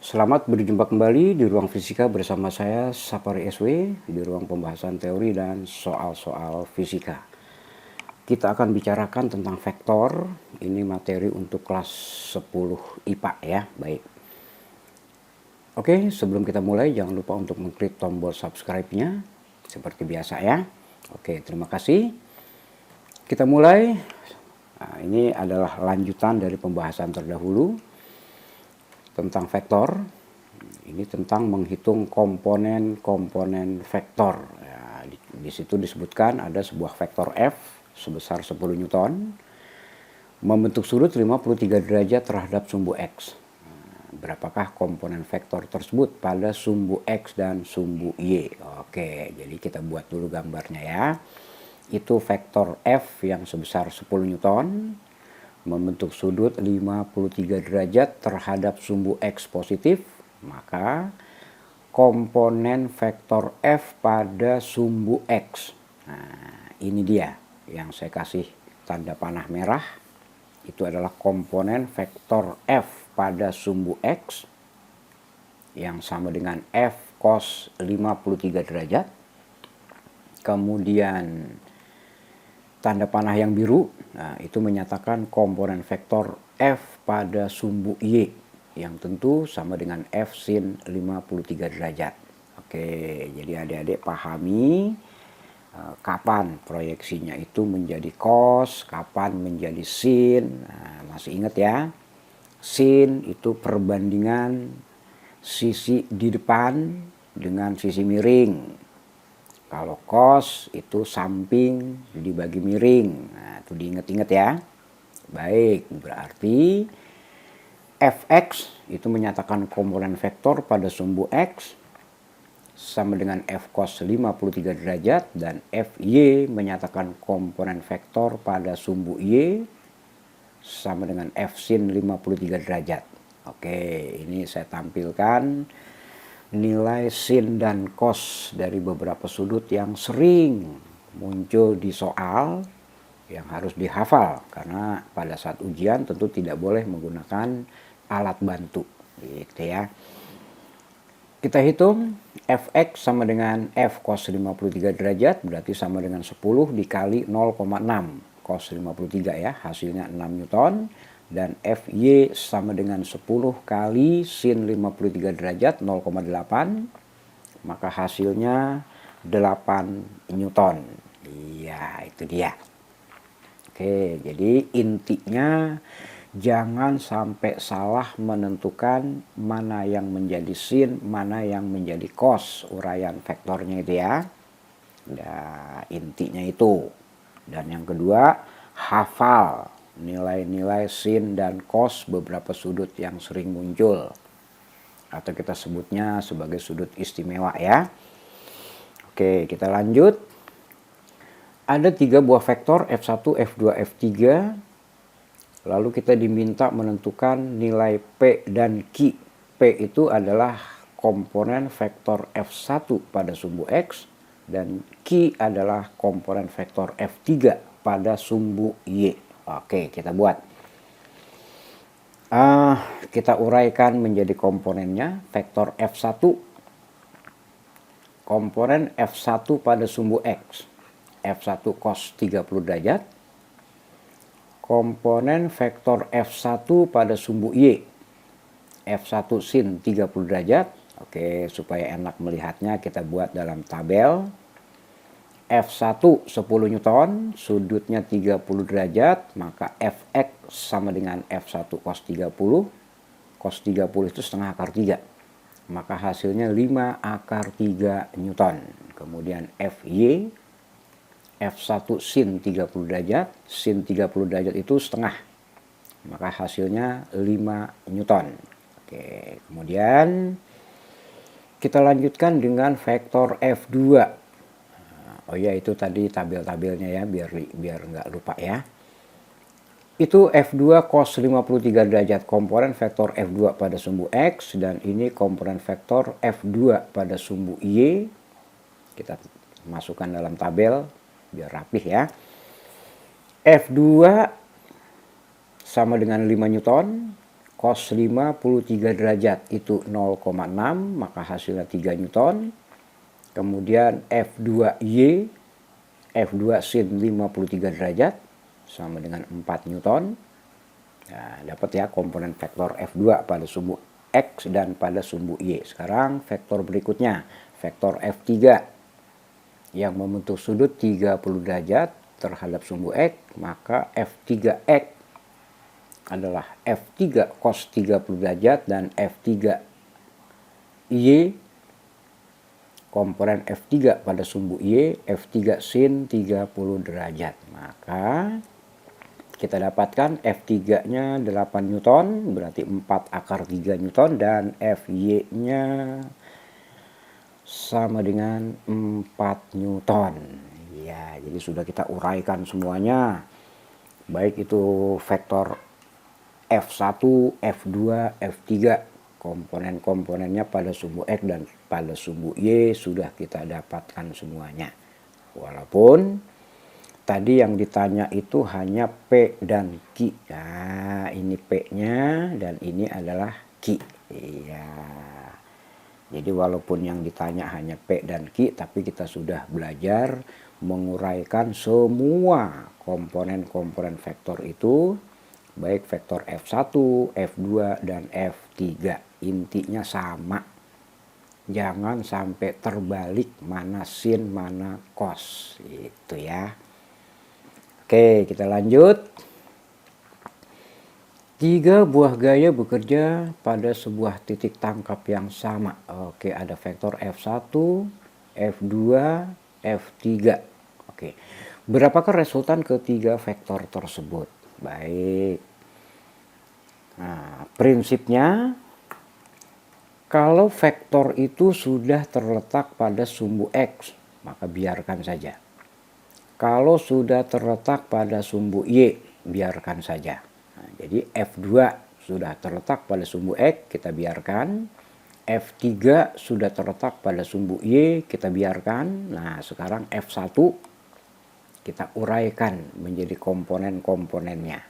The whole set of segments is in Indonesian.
Selamat berjumpa kembali di ruang fisika bersama saya Sapari SW di ruang pembahasan teori dan soal-soal fisika. Kita akan bicarakan tentang vektor. Ini materi untuk kelas 10 IPA ya. Baik. Oke, sebelum kita mulai jangan lupa untuk mengklik tombol subscribe-nya seperti biasa ya. Oke, terima kasih. Kita mulai. Nah, ini adalah lanjutan dari pembahasan terdahulu tentang vektor. Ini tentang menghitung komponen-komponen vektor. Ya, di situ disebutkan ada sebuah vektor F sebesar 10 Newton membentuk sudut 53 derajat terhadap sumbu X. Berapakah komponen vektor tersebut pada sumbu X dan sumbu Y? Oke, jadi kita buat dulu gambarnya ya. Itu vektor F yang sebesar 10 Newton membentuk sudut 53 derajat terhadap sumbu X positif, maka komponen vektor F pada sumbu X. Nah, ini dia yang saya kasih tanda panah merah. Itu adalah komponen vektor F pada sumbu X yang sama dengan F cos 53 derajat. Kemudian tanda panah yang biru, nah, itu menyatakan komponen vektor F pada sumbu Y yang tentu sama dengan F sin 53 derajat. Oke, jadi adik-adik pahami kapan proyeksinya itu menjadi cos, kapan menjadi sin. Nah, masih ingat ya? Sin itu perbandingan sisi di depan dengan sisi miring. Kalau cos itu samping dibagi miring. Nah, itu diingat-ingat ya. Baik, berarti Fx itu menyatakan komponen vektor pada sumbu X sama dengan F cos 53 derajat dan Fy menyatakan komponen vektor pada sumbu Y sama dengan F sin 53 derajat. Oke, ini saya tampilkan nilai sin dan cos dari beberapa sudut yang sering muncul di soal yang harus dihafal, karena pada saat ujian tentu tidak boleh menggunakan alat bantu gitu ya. Kita hitung Fx sama dengan F cos 53 derajat berarti sama dengan 10 dikali 0,6 cos 53 ya, hasilnya 6 Newton. Dan Fy sama dengan 10 kali sin 53 derajat 0,8, maka hasilnya 8 Newton. Iya, itu dia. Oke, jadi intinya jangan sampai salah menentukan mana yang menjadi sin, mana yang menjadi cos uraian vektornya itu ya. Nah, intinya itu. Dan yang kedua, hafal nilai-nilai sin dan cos beberapa sudut yang sering muncul atau kita sebutnya sebagai sudut istimewa ya. Oke, kita lanjut. Ada 3 buah vektor F1, F2, F3. Lalu kita diminta menentukan nilai P dan Q. P itu adalah komponen vektor F1 pada sumbu X dan Q adalah komponen vektor F3 pada sumbu Y. Oke, kita buat. Kita uraikan menjadi komponennya. Vektor F1. Komponen F1 pada sumbu X. F1 cos 30 derajat. Komponen vektor F1 pada sumbu Y. F1 sin 30 derajat. Oke, supaya enak melihatnya kita buat dalam tabel. F1 10 Newton, sudutnya 30 derajat, maka Fx sama dengan F1 cos 30. Cos 30 itu setengah akar 3. Maka hasilnya 5 akar 3 Newton. Kemudian Fy, F1 sin 30 derajat, sin 30 derajat itu setengah. Maka hasilnya 5 Newton. Oke, kemudian kita lanjutkan dengan vektor F2. Oh ya, itu tadi tabel-tabelnya ya, biar nggak lupa ya. Itu F2 cos 53 derajat komponen vektor F2 pada sumbu X dan ini komponen vektor F2 pada sumbu Y. Kita masukkan dalam tabel biar rapih ya. F2 sama dengan 5 Newton, cos 53 derajat itu 0,6, maka hasilnya 3 Newton. Kemudian F2Y, F2 sin 53 derajat sama dengan 4 Newton. Nah, dapat ya komponen vektor F2 pada sumbu X dan pada sumbu Y. Sekarang vektor berikutnya, vektor F3 yang membentuk sudut 30 derajat terhadap sumbu X, maka F3X adalah F3 cos 30 derajat dan F3Y komponen F3 pada sumbu Y, F3 sin 30 derajat. Maka kita dapatkan F3-nya 8 Newton, berarti 4 akar 3 Newton, dan Fy-nya sama dengan 4 Newton. Ya, jadi sudah kita uraikan semuanya. Baik itu vektor F1, F2, F3, komponen-komponennya pada sumbu X dan pada sumbu Y sudah kita dapatkan semuanya. Walaupun tadi yang ditanya itu hanya P dan Q. Nah, ini P-nya dan ini adalah Q. Iya. Jadi walaupun yang ditanya hanya P dan Q, tapi kita sudah belajar menguraikan semua komponen-komponen vektor itu, baik vektor F1, F2, dan F3. Intinya sama. Jangan sampai terbalik mana sin, mana cos. Itu ya. Oke, kita lanjut. 3 buah gaya bekerja pada sebuah titik tangkap yang sama. Oke, ada vektor F1, F2, F3. Oke, berapakah resultan ketiga vektor tersebut? Baik. Nah, prinsipnya kalau vektor itu sudah terletak pada sumbu X, maka biarkan saja. Kalau sudah terletak pada sumbu Y, biarkan saja. Nah, jadi F2 sudah terletak pada sumbu X, kita biarkan. F3 sudah terletak pada sumbu Y, kita biarkan. Nah, sekarang F1 kita uraikan menjadi komponen-komponennya.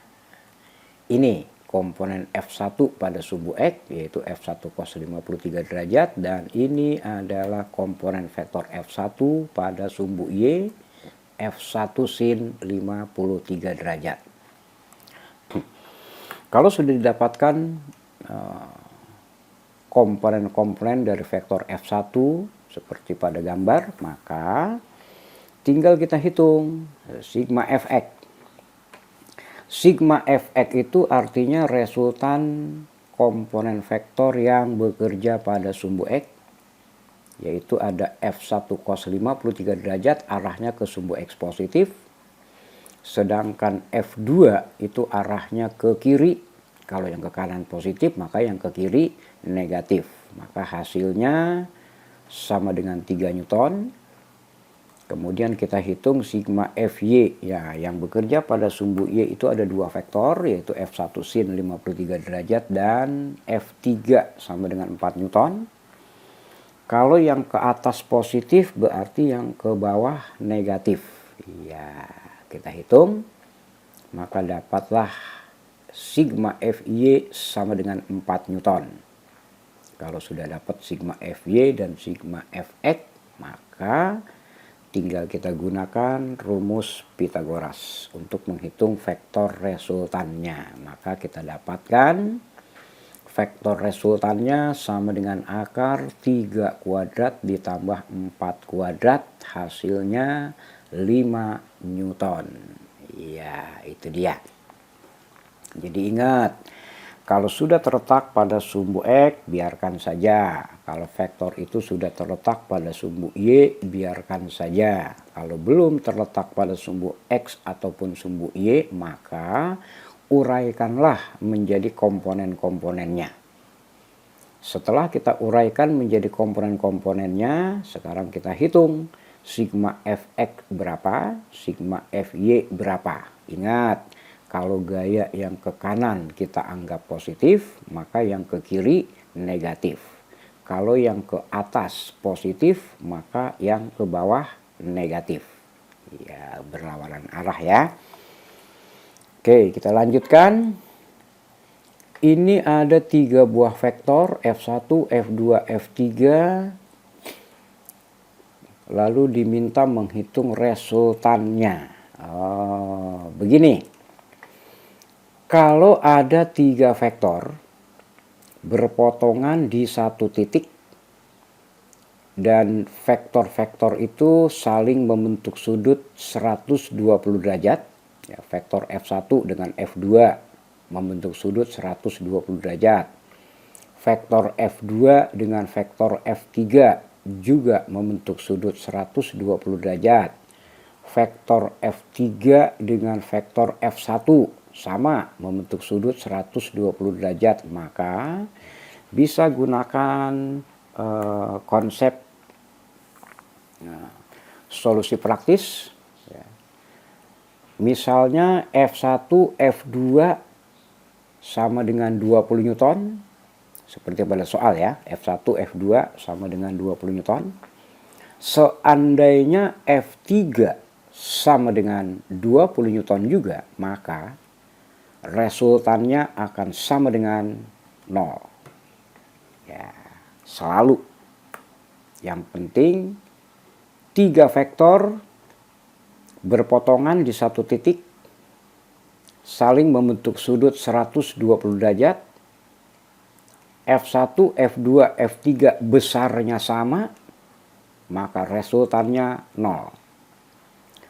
Ini komponen F1 pada sumbu X, yaitu F1 cos 53 derajat, dan ini adalah komponen vektor F1 pada sumbu Y, F1 sin 53 derajat. Kalau sudah didapatkan komponen-komponen dari vektor F1 seperti pada gambar, maka tinggal kita hitung sigma Fx. Sigma Fx itu artinya resultan komponen vektor yang bekerja pada sumbu X, yaitu ada F1 cos 53 derajat arahnya ke sumbu X positif, sedangkan F2 itu arahnya ke kiri. Kalau yang ke kanan positif, maka yang ke kiri negatif. Maka hasilnya sama dengan 3 Newton. Kemudian kita hitung sigma Fy, ya, yang bekerja pada sumbu Y itu ada 2 vektor, yaitu F1 sin 53 derajat dan F3 sama dengan 4 Newton. Kalau yang ke atas positif berarti yang ke bawah negatif. Ya, kita hitung, maka dapatlah sigma Fy sama dengan 4 Newton. Kalau sudah dapat sigma Fy dan sigma Fx, maka tinggal kita gunakan rumus Pythagoras untuk menghitung vektor resultannya. Maka kita dapatkan vektor resultannya sama dengan akar 3 kuadrat ditambah 4 kuadrat, hasilnya 5 Newton. Ya, itu dia. Jadi ingat, kalau sudah terletak pada sumbu X, biarkan saja. Kalau vektor itu sudah terletak pada sumbu Y, biarkan saja. Kalau belum terletak pada sumbu X ataupun sumbu Y, maka uraikanlah menjadi komponen-komponennya. Setelah kita uraikan menjadi komponen-komponennya, sekarang kita hitung sigma Fx berapa, sigma Fy berapa. Ingat, kalau gaya yang ke kanan kita anggap positif, maka yang ke kiri negatif. Kalau yang ke atas positif, maka yang ke bawah negatif. Ya, berlawanan arah ya. Oke, kita lanjutkan. Ini ada 3 buah vektor F1, F2, F3. Lalu diminta menghitung resultannya. Begini. Kalau ada 3 vektor berpotongan di satu titik dan vektor-vektor itu saling membentuk sudut 120 derajat, ya, vektor F1 dengan F2 membentuk sudut 120 derajat. Vektor F2 dengan vektor F3 juga membentuk sudut 120 derajat. Vektor F3 dengan vektor F1 sama membentuk sudut 120 derajat. Maka bisa gunakan konsep solusi praktis. Misalnya F1, F2 sama dengan 20 Newton, seperti pada soal ya, F1, F2 sama dengan 20 Newton. Seandainya F3 sama dengan 20 Newton juga, maka resultannya akan sama dengan 0. Ya, selalu. Yang penting 3 vektor berpotongan di satu titik, saling membentuk sudut 120 derajat, F1, F2, F3 besarnya sama, maka resultannya 0.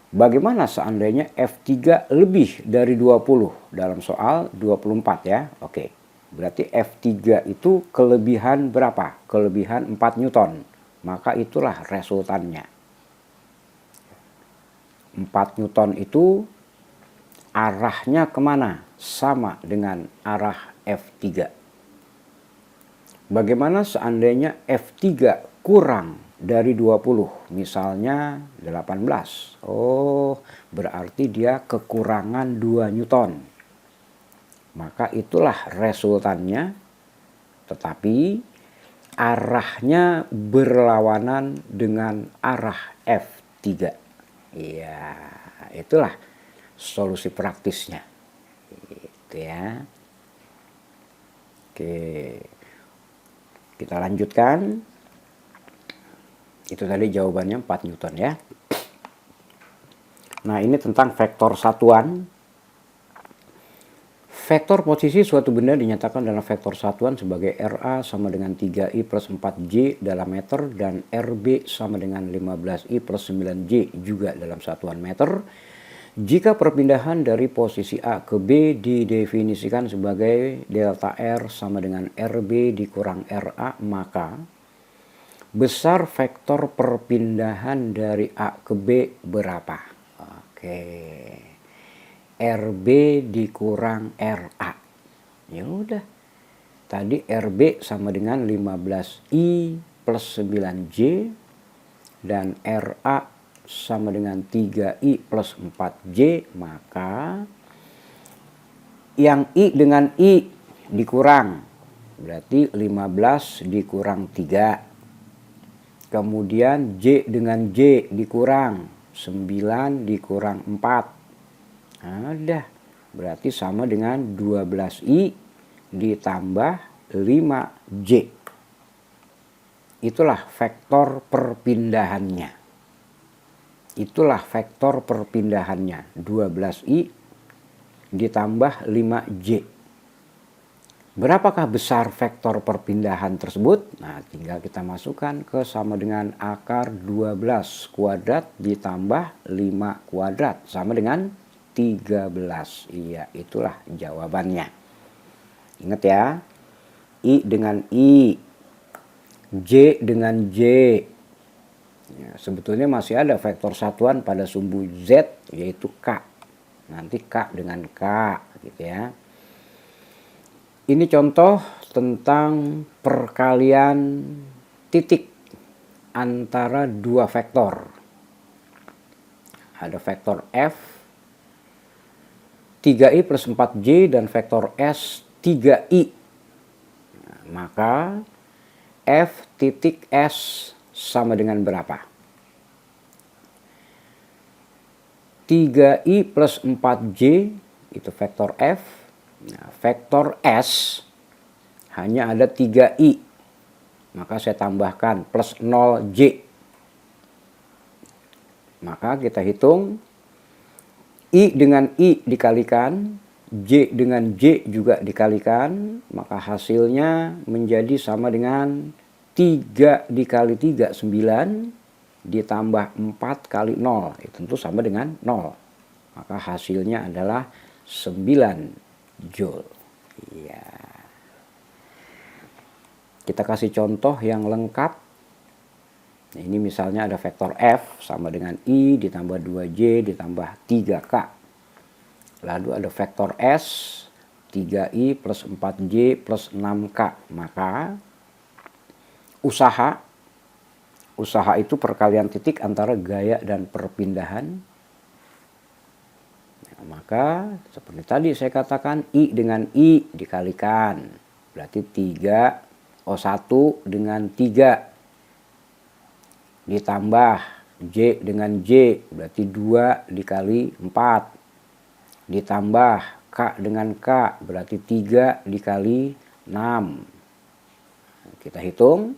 Bagaimana seandainya F3 lebih dari 20? Dalam soal 24 ya. Oke, berarti F3 itu kelebihan berapa? Kelebihan 4 Newton. Maka itulah resultannya. 4 Newton itu arahnya kemana? Sama dengan arah F3. Bagaimana seandainya F3 kurang dari 20? Misalnya 18. Berarti dia kekurangan 2 Newton. Maka itulah resultannya. Tetapi arahnya berlawanan dengan arah F3. Iya, itulah solusi praktisnya. Gitu ya. Oke. Kita lanjutkan. Itu tadi jawabannya 4 Newton ya. Nah, ini tentang vektor satuan. Vektor posisi suatu benda dinyatakan dalam vektor satuan sebagai RA sama dengan 3I plus 4J dalam meter dan RB sama dengan 15I plus 9J juga dalam satuan meter. Jika perpindahan dari posisi A ke B didefinisikan sebagai delta R sama dengan RB dikurang RA, maka besar vektor perpindahan dari A ke B berapa? Oke. RB dikurang RA. Ya udah. Tadi RB sama dengan 15I plus 9J dan RA sama dengan 3I plus 4J, maka yang I dengan I dikurang. Berarti 15 dikurang 3. Kemudian J dengan J dikurang. 9 dikurang 4. Ada. Berarti sama dengan 12I ditambah 5J. Itulah vektor perpindahannya. Itulah vektor perpindahannya. 12I ditambah 5J. Berapakah besar vektor perpindahan tersebut? Nah, tinggal kita masukkan ke sama dengan akar 12 kuadrat ditambah 5 kuadrat. Sama dengan 13. Iya, itulah jawabannya. Ingat ya. I dengan I. J dengan J. Ya, sebetulnya masih ada vektor satuan pada sumbu Z, yaitu K. Nanti K dengan K, gitu ya. Ini contoh tentang perkalian titik antara dua vektor. Ada vektor F 3i plus 4j dan vektor S 3i. Nah, maka F titik S sama dengan berapa? 3i plus 4j itu vektor F Nah, vektor S hanya ada 3i, maka saya tambahkan plus 0j. Maka kita hitung I dengan I dikalikan, J dengan J juga dikalikan, maka hasilnya menjadi sama dengan 3 dikali 3, 9, ditambah 4 kali 0, itu tentu sama dengan 0. Maka hasilnya adalah 9 Joule. Ya. Kita kasih contoh yang lengkap. Ini misalnya ada vektor F sama dengan I ditambah 2J ditambah 3K. Lalu ada vektor S 3I plus 4J plus 6K. Maka usaha itu perkalian titik antara gaya dan perpindahan. Nah, maka seperti tadi saya katakan I dengan I dikalikan. Berarti 1 dengan 3 ditambah J dengan J, berarti 2 dikali 4, ditambah K dengan K, berarti 3 dikali 6. Kita hitung,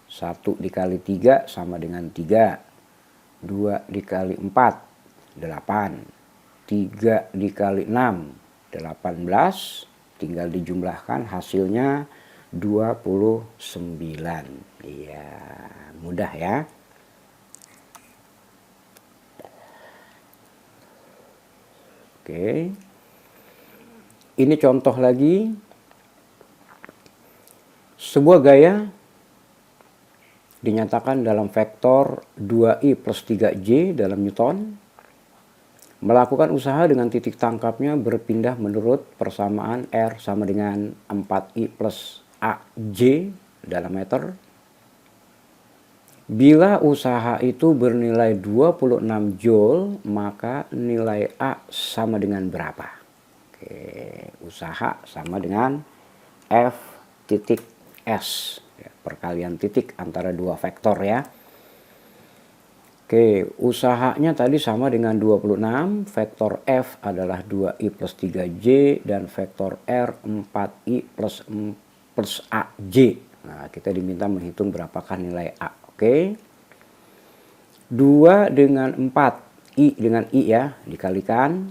1 dikali 3 sama dengan 3, 2 dikali 4, 8, 3 dikali 6, 18, tinggal dijumlahkan hasilnya 29. Iya, mudah ya. Oke. Ini contoh lagi. Sebuah gaya dinyatakan dalam vektor 2i plus 3j dalam Newton. Melakukan usaha dengan titik tangkapnya berpindah menurut persamaan R sama dengan 4i plus AJ dalam meter. Bila usaha itu bernilai 26 Joule, maka nilai A sama dengan berapa? Oke, usaha sama dengan F titik S, ya, perkalian titik antara dua vektor ya. Oke, usahanya tadi sama dengan 26, vektor F adalah 2i plus 3j, dan vektor R 4i plus AJ. Nah, kita diminta menghitung berapakah nilai A. Oke. 2 dengan 4, I dengan I ya, dikalikan,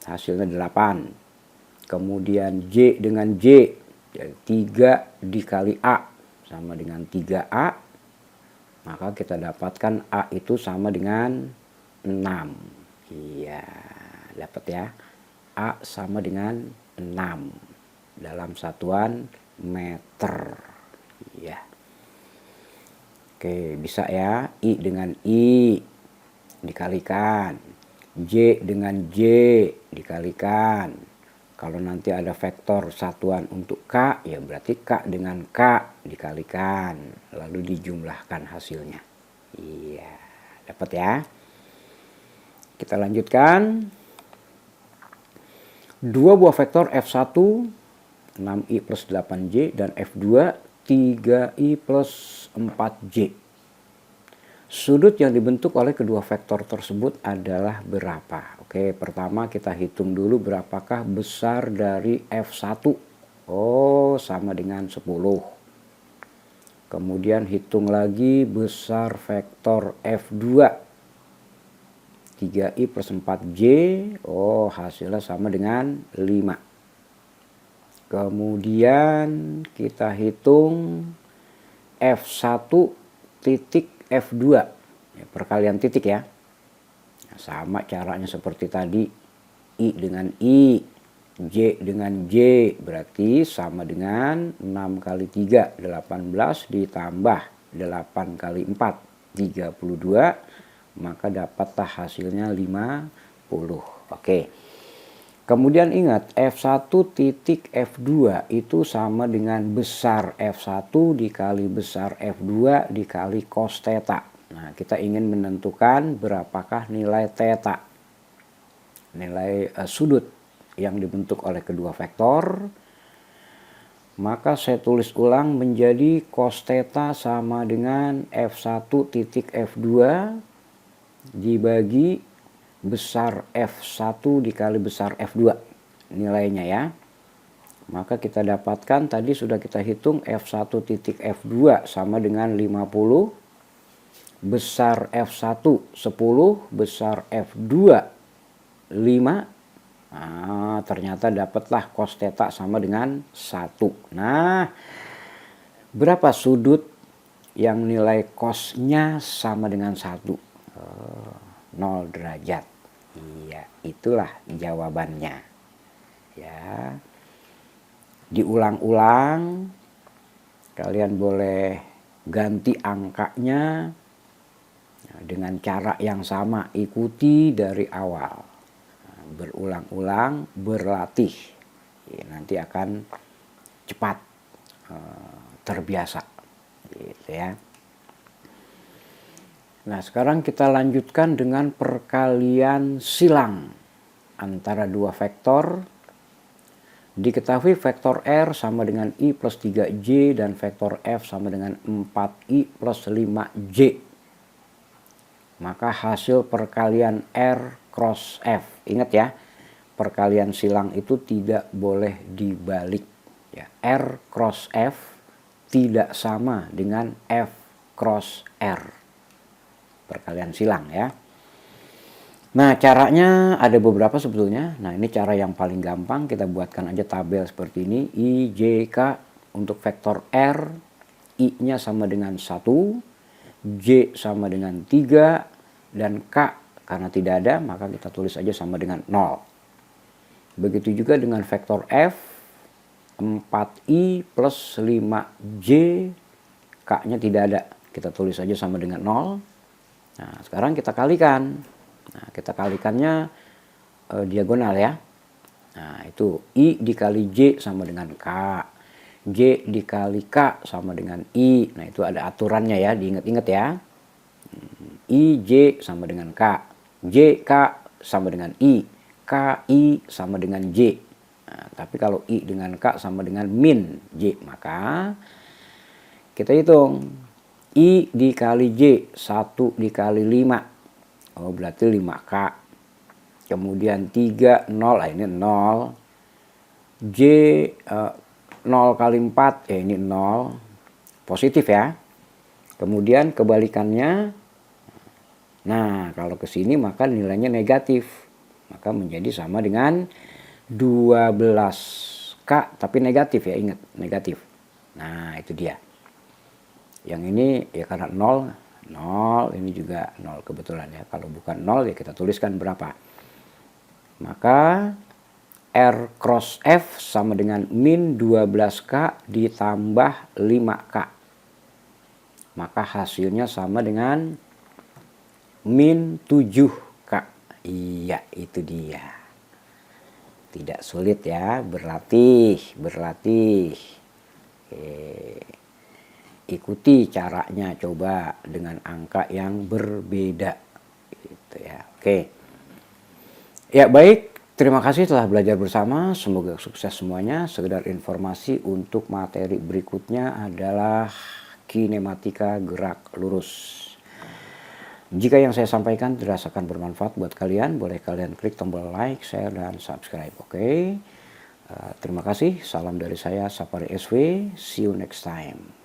hasilnya 8. Kemudian J dengan J, jadi 3 dikali A, sama dengan 3A. Maka kita dapatkan A itu sama dengan 6. Iya, dapat ya. A sama dengan 6 dalam satuan meter. Ya. Oke, bisa ya. I dengan I dikalikan, J dengan J dikalikan. Kalau nanti ada vektor satuan untuk K, ya berarti K dengan K dikalikan, lalu dijumlahkan hasilnya. Iya, dapat ya. Kita lanjutkan. Dua buah vektor F1 6i plus 8j dan F2 3i plus 4j. Sudut yang dibentuk oleh kedua vektor tersebut adalah berapa? Oke, pertama kita hitung dulu berapakah besar dari F1. Oh, sama dengan 10. Kemudian hitung lagi besar vektor F2. 3i plus 4j, oh hasilnya sama dengan 5. Kemudian kita hitung F1 titik F2, ya, perkalian titik ya. Nah, sama caranya seperti tadi, I dengan I, J dengan J, berarti sama dengan 6 kali 3, 18 ditambah 8 kali 4, 32, maka dapatlah hasilnya 50. Oke. Kemudian ingat, F1 titik F2 itu sama dengan besar F1 dikali besar F2 dikali cos theta. Nah, kita ingin menentukan berapakah nilai theta, nilai sudut yang dibentuk oleh kedua vektor. Maka saya tulis ulang menjadi cos theta sama dengan F1 titik F2 dibagi besar F1 dikali besar F2. nilainya ya. Maka kita dapatkan tadi sudah kita hitung F1 titik F2 sama dengan 50, besar F1 10, besar F2 5. Nah, ternyata dapatlah cos theta sama dengan 1. Nah, berapa sudut yang nilai cosnya sama dengan 1? 0 derajat. Iya, itulah jawabannya. Ya. Diulang-ulang, kalian boleh ganti angkanya dengan cara yang sama, ikuti dari awal, berulang-ulang, berlatih, nanti akan cepat terbiasa, gitu ya. Nah, sekarang kita lanjutkan dengan perkalian silang antara dua vektor. Diketahui vektor R sama dengan I plus 3J dan vektor F sama dengan 4I plus 5J. Maka hasil perkalian R cross F. Ingat ya, perkalian silang itu tidak boleh dibalik. Ya, R cross F tidak sama dengan F cross R. Perkalian silang ya. Nah, caranya ada beberapa sebetulnya. Nah, ini cara yang paling gampang. Kita buatkan aja tabel seperti ini. I, J, K untuk vektor R. I-nya sama dengan 1. J sama dengan 3. Dan K karena tidak ada, maka kita tulis aja sama dengan 0. Begitu juga dengan vektor F. 4I plus 5J. K-nya tidak ada. Kita tulis aja sama dengan 0. Nah, sekarang kita kalikan. Nah, kita kalikannya diagonal ya. Nah, itu I dikali J sama dengan K. J dikali K sama dengan I. Nah, itu ada aturannya ya, diingat-ingat ya. I, J sama dengan K. J, K sama dengan I. K, I sama dengan J. Nah, tapi kalau I dengan K sama dengan min J, maka kita hitung. I dikali J, 1 dikali 5. Oh, berarti 5K. Kemudian 3, 0. Nah, ini 0. J 0 kali 4. Ya, ini 0. Positif ya. Kemudian kebalikannya. Nah, kalau ke sini maka nilainya negatif. Maka menjadi sama dengan 12K. Tapi negatif ya, ingat. Negatif. Nah, itu dia. Yang ini ya karena 0. 0, ini juga 0 kebetulan ya. Kalau bukan 0 ya kita tuliskan berapa. Maka R cross F sama dengan min 12K ditambah 5K. Maka hasilnya sama dengan min 7K. Iya, itu dia. Tidak sulit ya, berlatih. Ikuti caranya, coba dengan angka yang berbeda gitu ya. Oke. Ya, baik, terima kasih telah belajar bersama, semoga sukses semuanya. Sekedar informasi untuk materi berikutnya adalah kinematika gerak lurus. Jika yang saya sampaikan dirasakan bermanfaat buat kalian, boleh kalian klik tombol like, share, dan subscribe. Oke. Terima kasih, salam dari saya Sapari SW, see you next time.